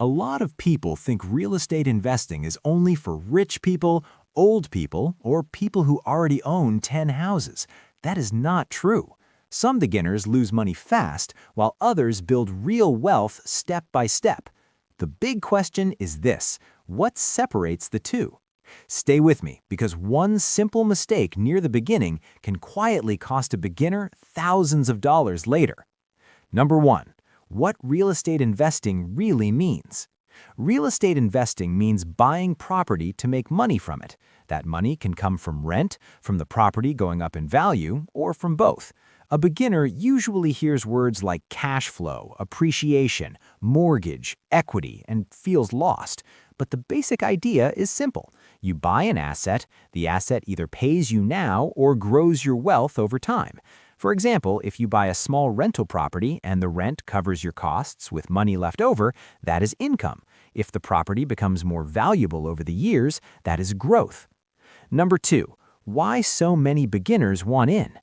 A lot of people think real estate investing is only for rich people, old people, or people who already own 10 houses. That is not true. Some beginners lose money fast, while others build real wealth step by step. The big question is this: what separates the two? Stay with me, because one simple mistake near the beginning can quietly cost a beginner thousands of dollars later. Number 1. What real estate investing really means. Real estate investing means buying property to make money from it. That money can come from rent, from the property going up in value, or from both. A beginner usually hears words like cash flow, appreciation, mortgage, equity, and feels lost. But the basic idea is simple. You buy an asset, the asset either pays you now or grows your wealth over time. For example, if you buy a small rental property and the rent covers your costs with money left over, that is income. If the property becomes more valuable over the years, that is growth. Number 2, why so many beginners want in.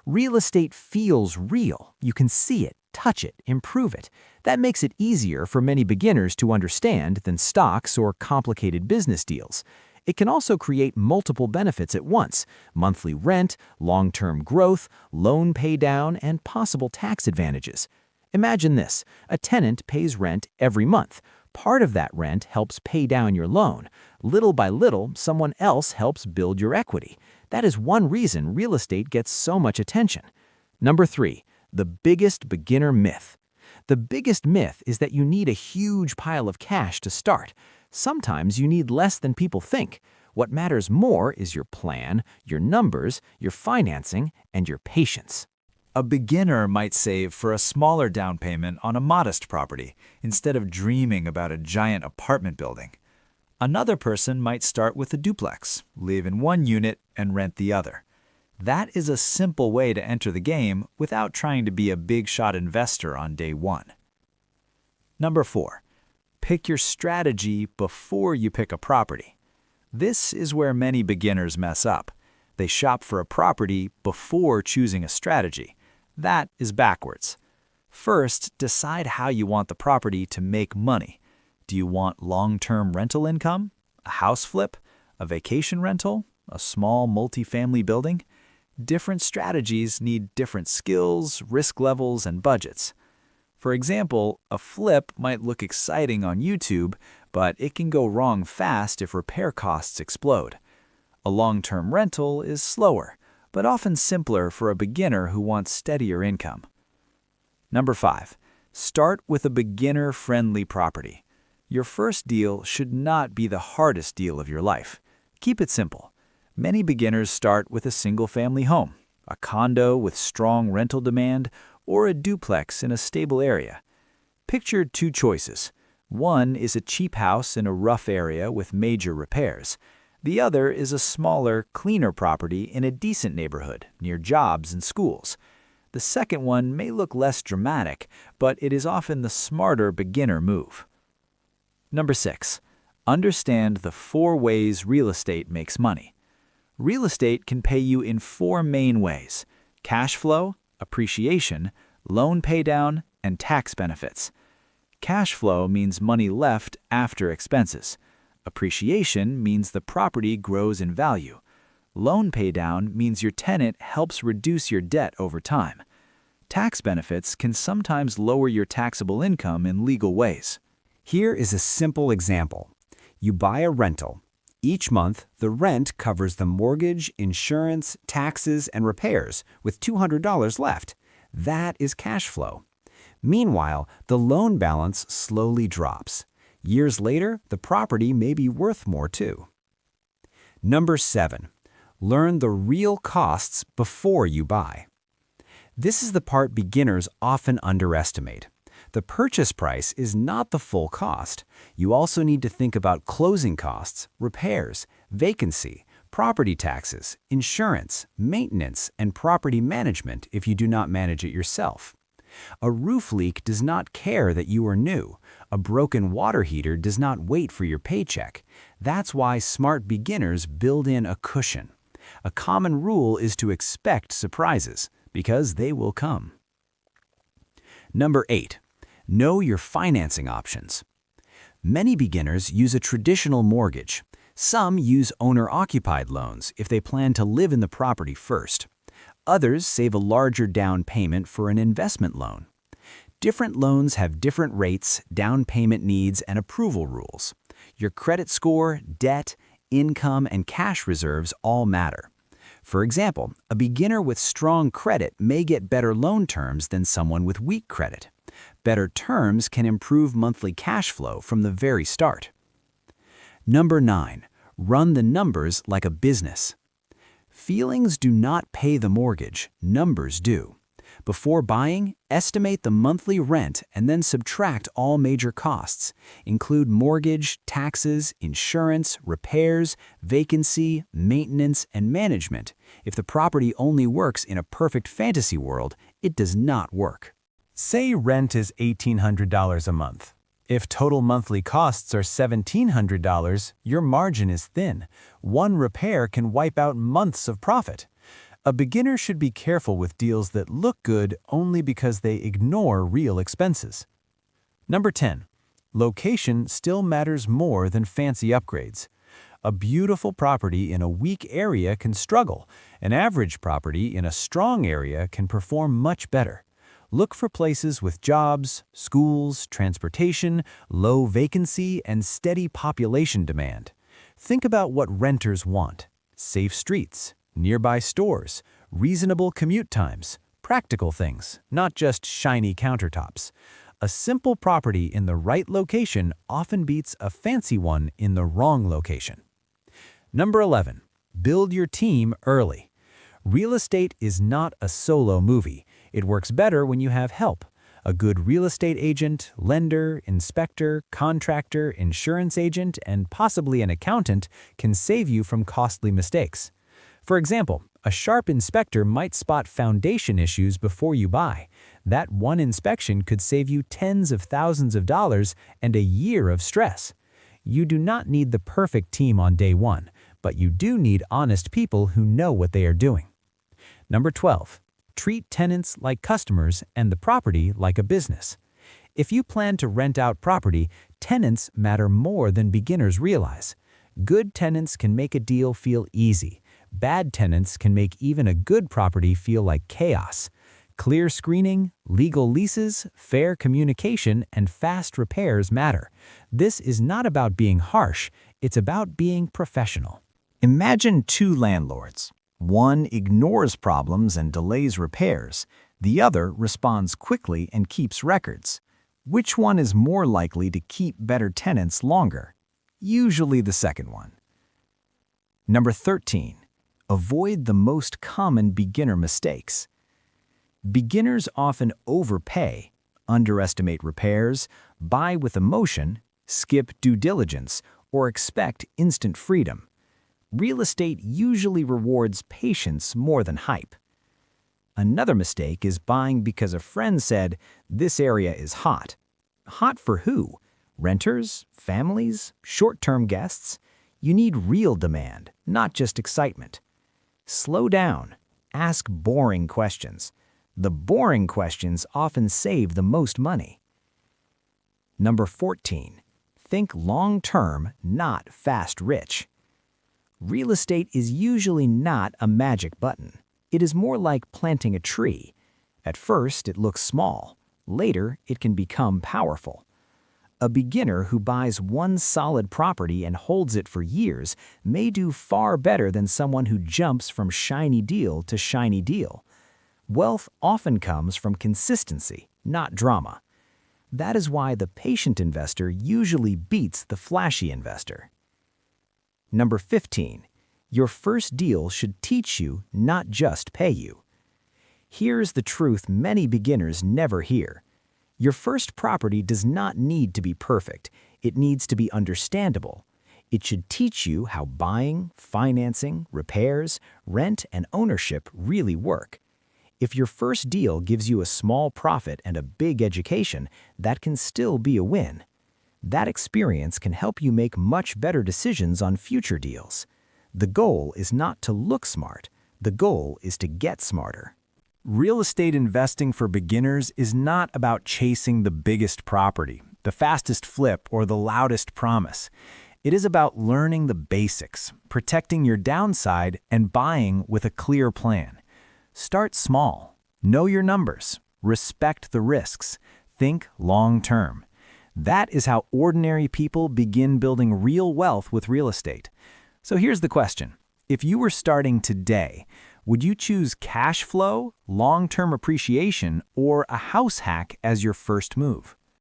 Real estate feels real. You can see it, touch it, improve it. That makes it easier for many beginners to understand than stocks or complicated business deals. It can also create multiple benefits at once: monthly rent, long-term growth, loan paydown, and possible tax advantages. Imagine this: a tenant pays rent every month. Part of that rent helps pay down your loan. Little by little, someone else helps build your equity. That is one reason real estate gets so much attention. Number 3, the biggest beginner myth. The biggest myth is that you need a huge pile of cash to start. Sometimes you need less than people think. What matters more is your plan, your numbers, your financing, and your patience. A beginner might save for a smaller down payment on a modest property instead of dreaming about a giant apartment building. Another person might start with a duplex, live in one unit, and rent the other. That is a simple way to enter the game without trying to be a big-shot investor on day one. Number 4. Pick your strategy before you pick a property. This is where many beginners mess up. They shop for a property before choosing a strategy. That is backwards. First, decide how you want the property to make money. Do you want long-term rental income, a house flip, a vacation rental, a small multifamily building? Different strategies need different skills, risk levels, and budgets. For example, a flip might look exciting on YouTube, but it can go wrong fast if repair costs explode. A long-term rental is slower, but often simpler for a beginner who wants steadier income. Number 5. Start with a beginner-friendly property. Your first deal should not be the hardest deal of your life. Keep it simple. Many beginners start with a single-family home, a condo with strong rental demand, or a duplex in a stable area. Picture 2 choices. One is a cheap house in a rough area with major repairs. The other is a smaller, cleaner property in a decent neighborhood, near jobs and schools. The second one may look less dramatic, but it is often the smarter beginner move. Number 6. Understand the 4 ways real estate makes money. Real estate can pay you in 4 main ways: cash flow, appreciation, loan paydown, and tax benefits. Cash flow means money left after expenses. Appreciation means the property grows in value. Loan paydown means your tenant helps reduce your debt over time. Tax benefits can sometimes lower your taxable income in legal ways. Here is a simple example. You buy a rental. Each month, the rent covers the mortgage, insurance, taxes, and repairs, with $200 left. That is cash flow. Meanwhile, the loan balance slowly drops. Years later, the property may be worth more too. Number 7. Learn the real costs before you buy. This is the part beginners often underestimate. The purchase price is not the full cost. You also need to think about closing costs, repairs, vacancy, property taxes, insurance, maintenance, and property management if you do not manage it yourself. A roof leak does not care that you are new. A broken water heater does not wait for your paycheck. That's why smart beginners build in a cushion. A common rule is to expect surprises, because they will come. Number 8. Know your financing options. Many beginners use a traditional mortgage. Some use owner-occupied loans if they plan to live in the property first. Others save a larger down payment for an investment loan. Different loans have different rates, down payment needs, and approval rules. Your credit score, debt, income, and cash reserves all matter. For example, a beginner with strong credit may get better loan terms than someone with weak credit. Better terms can improve monthly cash flow from the very start. Number 9. Run the numbers like a business. Feelings do not pay the mortgage, numbers do. Before buying, estimate the monthly rent and then subtract all major costs. Include mortgage, taxes, insurance, repairs, vacancy, maintenance, and management. If the property only works in a perfect fantasy world, it does not work. Say rent is $1,800 a month. If total monthly costs are $1,700, your margin is thin. One repair can wipe out months of profit. A beginner should be careful with deals that look good only because they ignore real expenses. Number 10. Location still matters more than fancy upgrades. A beautiful property in a weak area can struggle. An average property in a strong area can perform much better. Look for places with jobs, schools, transportation, low vacancy, and steady population demand. Think about what renters want: safe streets, nearby stores, reasonable commute times, practical things, not just shiny countertops. A simple property in the right location often beats a fancy one in the wrong location. Number 11. Build your team early. Real estate is not a solo movie. It works better when you have help. A good real estate agent, lender, inspector, contractor, insurance agent, and possibly an accountant can save you from costly mistakes. For example, a sharp inspector might spot foundation issues before you buy. That one inspection could save you tens of thousands of dollars and a year of stress. You do not need the perfect team on day one, but you do need honest people who know what they are doing. Number 12. Treat tenants like customers and the property like a business. If you plan to rent out property, tenants matter more than beginners realize. Good tenants can make a deal feel easy. Bad tenants can make even a good property feel like chaos. Clear screening, legal leases, fair communication, and fast repairs matter. This is not about being harsh, it's about being professional. Imagine two landlords. One ignores problems and delays repairs. The other responds quickly and keeps records. Which one is more likely to keep better tenants longer? Usually the second one. Number 13. Avoid the most common beginner mistakes. Beginners often overpay, underestimate repairs, buy with emotion, skip due diligence, or expect instant freedom. Real estate usually rewards patience more than hype. Another mistake is buying because a friend said, "This area is hot." Hot for who? Renters? Families? Short-term guests? You need real demand, not just excitement. Slow down. Ask boring questions. The boring questions often save the most money. Number 14. Think long-term, not fast-rich. Real estate is usually not a magic button. It is more like planting a tree. At first, it looks small. Later, it can become powerful. A beginner who buys one solid property and holds it for years may do far better than someone who jumps from shiny deal to shiny deal. Wealth often comes from consistency, not drama. That is why the patient investor usually beats the flashy investor. Number 15. Your first deal should teach you, not just pay you. Here's the truth many beginners never hear. Your first property does not need to be perfect. It needs to be understandable. It should teach you how buying, financing, repairs, rent, and ownership really work. If your first deal gives you a small profit and a big education, that can still be a win. That experience can help you make much better decisions on future deals. The goal is not to look smart. The goal is to get smarter. Real estate investing for beginners is not about chasing the biggest property. the fastest flip, or the loudest promise. It is about learning the basics, protecting your downside, and buying with a clear plan. Start small. Know your numbers. Respect the risks. Think long-term. That is how ordinary people begin building real wealth with real estate. So here's the question. If you were starting today, would you choose cash flow, long-term appreciation, or a house hack as your first move?